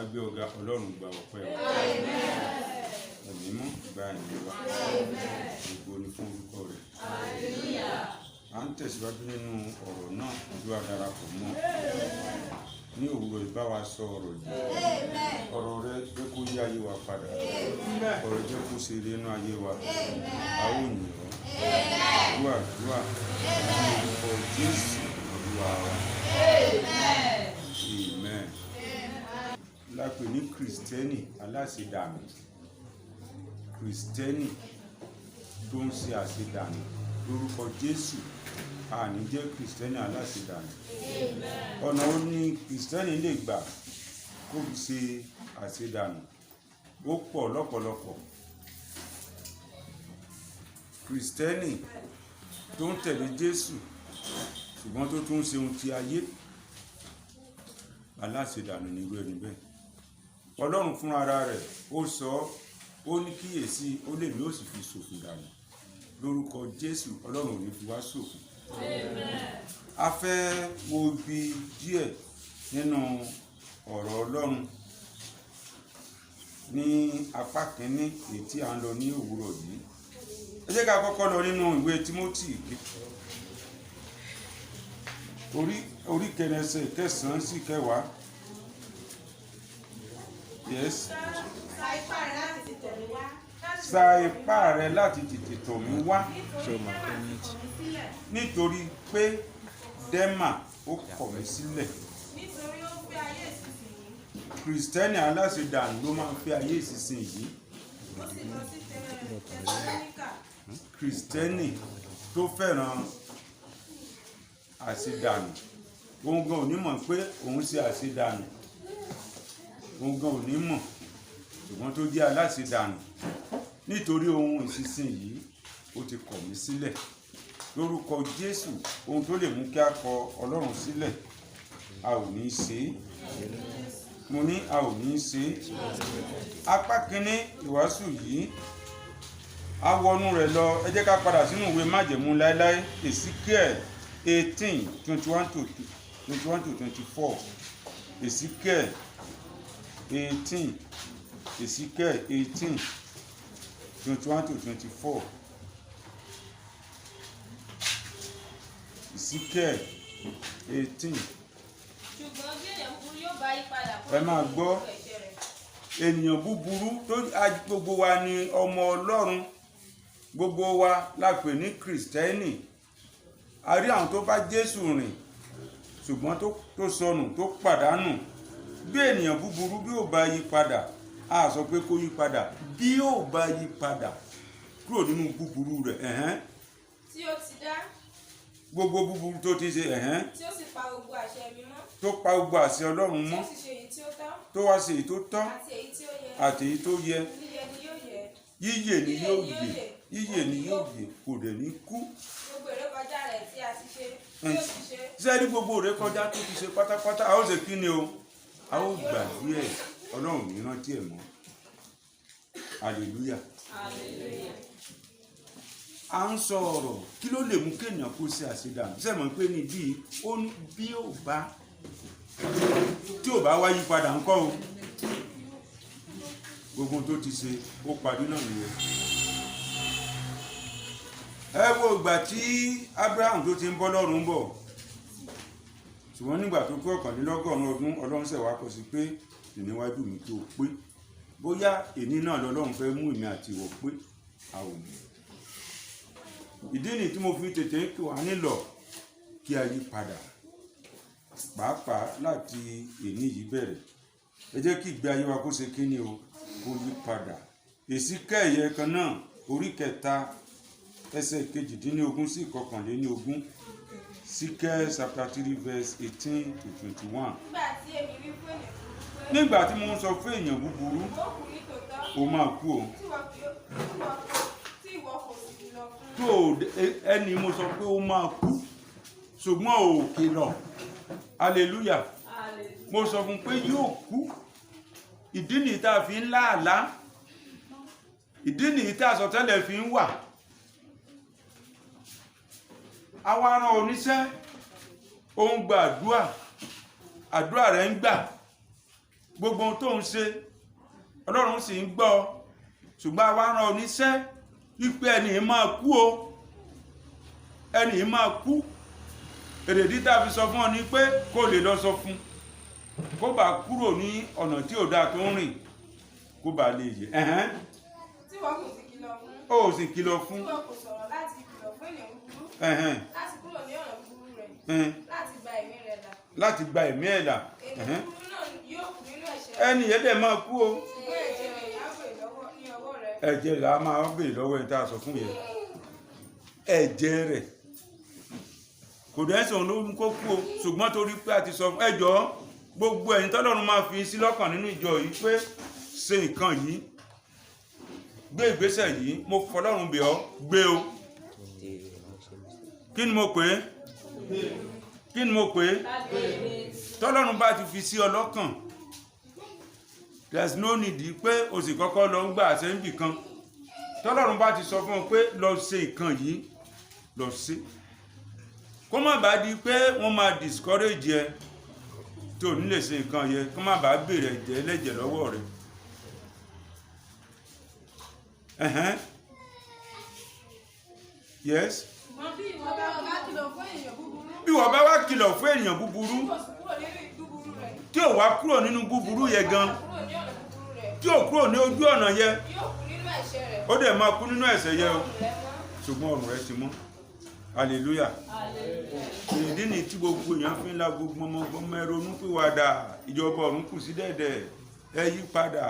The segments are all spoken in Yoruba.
agbé ọ̀gá Ọlọ́run gba ọpẹ́ wa. Ẹ̀mí mọ́ gba ìyìn wa. Gbogbo ni fún orúkọ rẹ̀. À ń tẹ̀síwájú nínú ọ̀rọ̀ náà ojú adarapọ̀ mọ́. Ní òwúrọ̀ ìbá wa sọ ọ̀rọ̀ yìí. Ọ̀rọ̀ rẹ jẹ́ kó yí ayé wa padà. Ọ̀rọ̀ jẹ́ kó ṣe eré inú ayé wa. A ó yìn ọ́. Àdúrà ní orúkọ Jésù Olúwa wa. Amen. Lápè ní Kristẹni aláṣẹdànù. Kristẹni tó ń ṣe àṣedànù lórúkọ Jésù. A ní jẹ́ Kristẹni aláṣẹdànù. Ọ̀nà ó ní Kristẹni lè gbà kó fi ṣe àṣedànù ó pọ̀ lọ́pọ̀lọpọ̀. Kristẹni tó ń tẹ̀lé Jésù ṣùgbọ́n tó tún ṣe ohun ti ayé, aláṣẹdànù ní irú ẹni bẹ́ẹ̀. Ọlọ́run fún ara rẹ̀ ó sọ, ó ní kíyèsí ó lè ní ó sì fi ṣòfò dànù. Lórúkọ Jésù Ọlọ́run ò ní fi wá ṣòfò. A fẹ́ wo ibi díẹ̀ nínú ọ̀rọ̀ Ọlọ́run ní apá kìíní èyí tí à ń lọ ní òwúrọ̀ yìí. Ẹ jẹ́ ká kọ́kọ́ lọ nínú ìwé Tímótì orí kẹrẹsẹ̀ 9 sí 10. Yes. Sa ipá rẹ láti tètè tọ̀ mí wá. Nítorí pé Dẹ́mà ó kọ̀ mí sílẹ̀. Nítorí ó fẹ́ ayé ìsinsìnyí. Kristẹni aláṣẹdànù ló máa ń fẹ́ ayé ìsinsìnyí. Ó sì lọ sí Tẹsalóníkà. Kristẹni tó fẹ́ràn àṣedànù. Òun gan ò ní mọ̀ pé òun ṣe àṣedànù. Òun gan ò ní mọ̀. Ṣùgbọ́n tó jẹ́ aláṣedànù. Nítorí ohun ìsinsìnyí ó ti kọ̀ mí sílẹ̀. Lórúkọ Jésù ohun tó lè mú kí a kọ Ọlọ́run sílẹ̀ a ò ní ṣe. Mo ní a ò ní ṣe. Apá kínní ìwàásù yìí a wọnú rẹ̀ lọ. Ẹ jẹ́ ká padà sínú ìwé májẹ̀mú láéláé Ezekiel 18:21-24. Ezekiel 18:21-24. Ezekiel 18. Ṣùgbọ́n bí èèyàn búburú yóò bá yí padà. Ẹ máa gbọ́. Ènìyàn búburú tó gbogbo wa ni ọmọ Ọlọ́run. Gbogbo wa la pè ní Kristẹni. A rí àwọn tó bá Jésù rìn ṣùgbọ́n tó sọnù tó pàdánù. Bí ènìyàn búburú bí ó bá yí padà, a sọ pé kó yí padà. Bí ó bá yí padà kúrò nínú búburú rẹ̀. Tí ó ti dá. Gbogbo búburú tó ti ṣe. Tí ó sì pa gbogbo àṣẹ mi mọ́. Tó pa gbogbo àṣẹ Ọlọ́run mọ́. Tí ó sì ṣe èyí tí ó tọ́. Tó wá ṣe èyí tó tọ́. Àti èyí tí ó yẹ. Àti èyí tó yẹ. Yíyẹ ni yóò yẹ. Yíyè ni yóò yè. Yíyè ni yóò yè. Kò dẹ̀ ní kú. Gbogbo ìrékọjá rẹ̀ tí a ti ṣe. Tí ó ti ṣe. Sẹ́ẹ̀rí gbogbo ìrékọjá tó ti ṣe pátápátá. A ó ṣe kí ni o? A ó gbàgbé ẹ̀. Ọlọ́run ní rántí ẹ̀ mọ́. Hallelujah. Hallelujah. À ń sọ ọ̀rọ̀ kí ló lè mú kéèyàn kó ṣe àṣedànù. Sẹ́mọ̀ pé ní bí tí ò bá wá yí padà ńkọ́ o. Gbogbo tó ti ṣe ó parí náà nìyẹn. Ẹ wo ìgbà tí Abraham tó ti ń bọ́ lọ́run bọ̀. Ṣùgbọ́n nígbà tó kọ́ 1,100 ọdún Ọlọ́run ṣẹ̀ wá kọ sí pé ìníwájú mi tó pé. Bóyá èní náà lọ́lọ́run fẹ́ mú èmi àti ìwọ pé a ò mú. Ìdí ni tí mo fi tètè ń kí wa nílọ̀ kí a yí padà. Pàápàá láti èní yìí bẹ̀rẹ̀. Ẹ jẹ́ kí ìgbé ayé wa kó ṣe kí ni o, kó yí padà. Ezekiel yẹn kan náà orí 3 ẹsẹ̀ 18 sí 21. Ezekiel chapter 3 verse 18-21. Nígbà tí mo ń sọ fún èèyàn búburú, ó máa kú o. Tó ẹni mo sọ pé ó máa kú, ṣùgbọ́n ò kìlọ̀. Hallelujah. Mo sọ fún pé yóò kú. Ìdí nìyí tá a fi ń láàlá. Ìdí nìyí tá a sọtẹ́lẹ̀ fi ń wà. Àwa rán oníṣẹ́ ó ń gba àdúrà rẹ̀ ń gbà gbogbo ohun tó ń ṣe ọlọ́run sì ń gbọ́ ṣùgbọ́n àwa rán ọ níṣẹ́ wípé ẹni yìí máa kú o, ẹni yìí máa kú. Èrèdí tá a fi sọ fún ọ ni pé kó lè lọ sọ fún kó bá kúrò ní ọ̀nà tí ò dáa tó ń rìn kó bá lè yẹ. Tí wọ́n kò sì kìlọ̀ fún. Ó sì kìlọ̀ fún. Tí wọ́n kò sọ̀rọ̀ láti kìlọ̀ fún ènìyàn búburú. Láti kúrò ní ọ̀nà búburú rẹ̀. Láti gba ẹ̀mí rẹ̀ là. Láti gba ẹ̀mí ẹ̀ là. Ènìyàn búburú náà yóò kú nínú ẹ̀ṣẹ̀ rẹ̀. Ẹni yẹn dẹ̀ máa kú o. Ṣùgbọ́n ẹ̀jẹ̀ rẹ̀ yà bèrè lọ́wọ́ ní ọwọ́ rẹ̀. Ẹ̀jẹ̀ rẹ̀ á máa bèrè lọ́wọ́ ẹni tá a sọ fún yẹn. Ẹ̀jẹ̀ rẹ̀ kò dẹ́sùn ló ń kó kú o, ṣùgbọ́n torí pé a ti sọ fún ẹjọ́ gbogbo ẹ̀yin tọ́lọ́run máa fi sí lọ́kàn nínú ìjọ yìí pé ṣe nǹkan yìí, gbé ìgbésẹ̀ yìí, mo fọlọ́run bẹ̀ ọ́ gbé o. Kí ni mo pè é? Kí ni mo pè é? Tọ́lọ́run bá ti fi sí ọ lọ́kàn, there's no need pé o sì kọ́kọ́ lọ ń gbà àṣẹ́ńbì kan. Tọ́lọ́run bá ti sọ fún ọ pé lọ ṣe nǹkan yìí, lọ ṣe. Kó má bàá di pé wọ́n máa discourage ẹ tó ní lè ṣe nǹkan yẹ, kó má bàá béèrè ẹ̀jẹ̀ ẹlẹ́jẹ̀ lọ́wọ́ rẹ̀. Yes. Ṣùgbọ́n bí ìwọ bá wá kìlọ̀ fún ènìyàn búburú. Bí wọ́n bá wá kìlọ̀ fún ènìyàn búburú tí ò wá kúrò nínú búburú yẹ gan, tí ò kúrò ní ojú ọ̀nà yẹ, ó dẹ̀ máa kú nínú ẹ̀ṣẹ̀ yẹ o, ṣùgbọ́n ọ̀run rẹ̀ ti mọ́. Hallelujah. Ìdí ni tí gbogbo èèyàn fi ń la gbogbo ọmọ ẹ ronúpìwàdà, ìjọba ọ̀run kù sí dẹ̀dẹ̀, ẹ yí padà,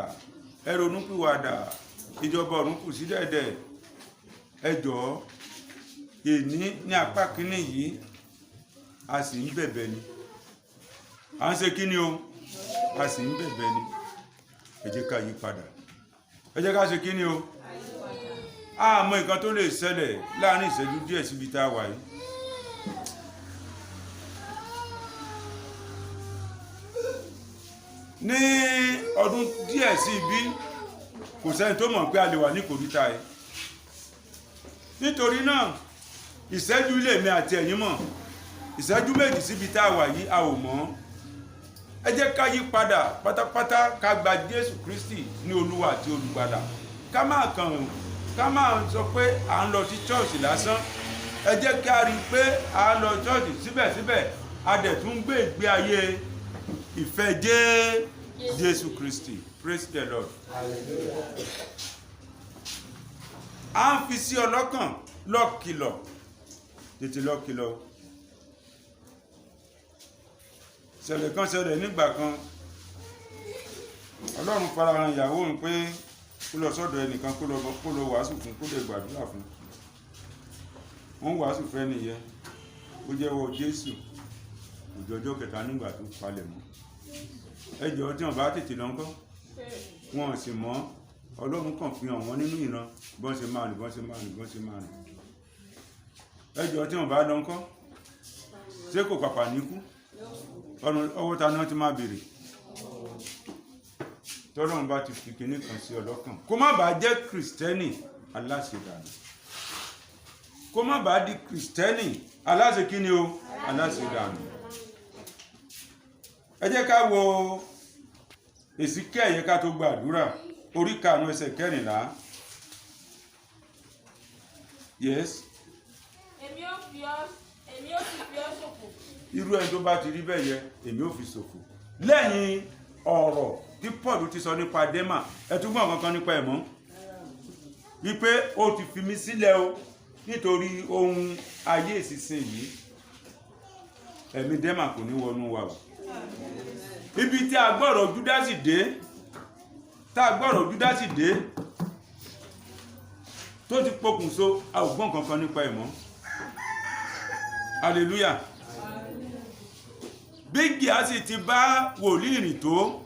ẹ ronúpìwàdà, ìjọba ọ̀run kù sí dẹ̀dẹ̀. Ẹ jọ̀ọ́, èní ní apá kínní yìí a sì ń bẹ̀bẹ̀ ni, à ń ṣe kí ni o, a sì ń bẹ̀bẹ̀ ni. Ẹ jẹ́ ká yí padà, ẹ jẹ́ ká ṣe kí ni o. A mọ nǹkan tó lè ṣẹlẹ̀ láàrin ìṣẹ́jú díẹ̀ síbi tá a wà yìí. Ní ọdún díẹ̀ sí ibi kò sẹ́ni tó mọ̀ pé a lè wà ní kòríta ẹ̀. Nítorí náà ìṣẹ́jú ilé mi àti ẹ̀yin mọ̀, ìṣẹ́jú méjì síbi tá a wà yìí a ò mọ̀. Ẹ jẹ́ ká yí padà pátápátá, ká gba Jésù Kristi ní Olúwa àti Olùgbàlà. Ká máa sọ pé à ń lọ sí chọ́ọ̀ṣì lásán. Ẹ jẹ́ ká rí i pé à ń lọ chọ́ọ̀ṣì síbẹ̀síbẹ̀ a dẹ̀ tún gbé ìgbé ayé ìfẹ́ Jésù Kristi. Praise the Lord. À ń fi sí ọlọ́kàn lọ́kìlọ̀, tètè lọ́kìlọ̀. Ṣẹlẹ̀ kan ṣẹlẹ̀ nígbà kan, Ọlọ́run farahàn ìyàwó mi pé kó lọ sọ́dọ̀ ẹnìkan kó lọ wàásù fún, kó lè gbàdúrà fún. Wọ́n wàásù fẹ́ nìyẹn, ó jẹ́wọ́ Jésù òjòjọ́ kẹta nígbà tó palẹ̀ mọ́. Ẹjọ́ tí wọ́n bá tètè lọ ńkọ́, wọ́n sì mọ́, Ọlọ́run kàn fi hàn wọ́n nínú ìran bọ́n ṣe máa rìn. Ẹjọ́ tí wọ́n bá lọ ńkọ́, ṣé kò pàpà níkú? Ọwọ́ ta náà ti máa bèrè. Tọ́lọ́run bá ti fi kinní kan sí ọlọ́kàn, kó má bàá jẹ́ Kristẹni aláṣẹdànù, kó má bàá di Kristẹni aláṣekíni o, aláṣẹdànù. Ẹ jẹ́ ká wo Èsíkíẹ́lì yẹ ká tó gbàdúrà, orí 5 ẹsẹ̀ 14. Yes. Èmi ó sì fi ọ́ ṣòfò. Irú ẹni tó bá ti rí bẹ́ẹ̀ yẹ, èmi ò fi ṣòfò. Lẹ́yìn ọ̀rọ̀ tí Paul ti sọ nípa Démà, ẹ tún gbọ́ kankan nípa ẹ̀ mọ́. Wípé ó ti fi mí sílẹ̀ o nítorí ohun ayé ìsinsìn yìí. Ẹ̀mí Démà kò ní wọnú wa o. Ibi tí a gbọ́rọ̀ Júdásì dé, tó ti pokùnso, a ò gbọ́ kankan nípa ẹ̀ mọ́. Hallelujah. Bí Gíásì ti bá wòlíì rìn tó,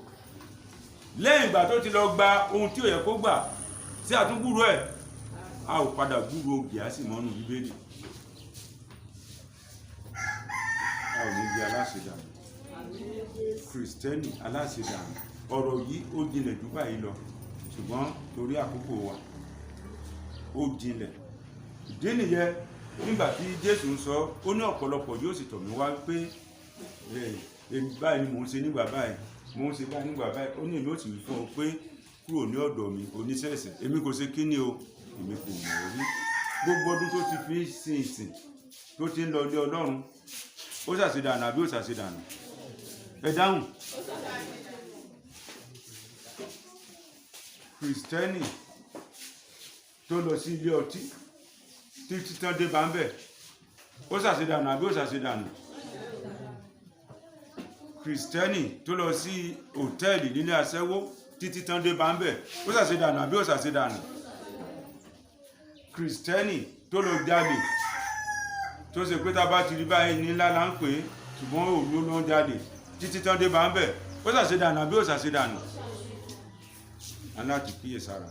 lẹ́yìn ìgbà tó ti lọ gba ohun tí ó yẹ kó gbà, tí a tún gbúrò ẹ̀, a ò padà gbúrò Gíásì mọ́nú Bíbélì. A ò ní di aláṣẹdànù, Kristẹni aláṣẹdànù. Ọ̀rọ̀ yìí ó jinlẹ̀ jù báyìí lọ, ṣùgbọ́n torí àkókò wa ó jinlẹ̀. Ìdí nìyẹn nígbà tí Jésù ń sọ, ó ní ọ̀pọ̀lọpọ̀ yóò sì tọ̀ mí wá pé báyìí ni mò ń ṣe nígbà báyìí, mo ń ṣe báyìí nígbà báyìí ó ní èmi ò sì wí fún ọ pé kúrò ní ọ̀dọ̀ mi oníṣẹ̀ṣẹ̀ èmi kò ṣe kíni o èmi kò mọ̀ ọ́ rí gbogbo ọdún tó ti fi sin ìsìn tó ti ń lọ ilé Ọlọ́run ó ṣàṣedànù àbí ó ṣàṣedànù ẹ dáhùn. Kristẹni tó lọ sí ilé ọtí títí tán dé bá ń bẹ̀ ó ṣàṣedànù àbí ó ṣàṣedànù. Kristẹni tó lọ sí hòtẹ́ẹ̀lì nílé aṣẹ́wó títí tán dé bá ń bẹ̀ ó ṣàṣedànù àbí ó ṣàṣedànù. Kristẹni tó lọ jalè tó ṣe pé tá a bá ti rí báyìí ní ńlá là ń pè é ṣùgbọ́n òru ló ń jalè títí tán dé bá ń bẹ̀ ó ṣàṣedànù àbí ó ṣàṣedànù. aláàtì kíyèsára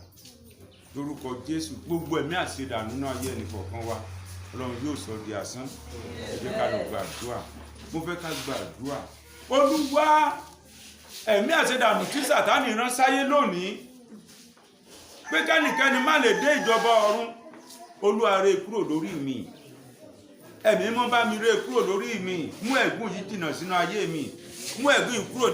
lórúkọ Jésù gbogbo ẹ̀mí àṣedànù náà ayé ẹnì kọ̀ọ̀kan wa Ọlọ́run yóò sọ di asán ẹ jẹ́ ká lọ gbàdúrà mo fẹ́ ká gbàdúrà. Olúwa ẹ̀mí àṣedànù tí Sátánì rán sáyé lónìí pé kẹ́nikẹ́ni má lè dé ìjọba ọ̀run Olúwa rẹ́ kúrò lórí mi ẹ̀mí mọ́ bá mi rẹ́ kúrò lórí mi mú ẹ̀gún yìí jìnnà sínú ayé mi mú ẹ̀gún yìí kúrò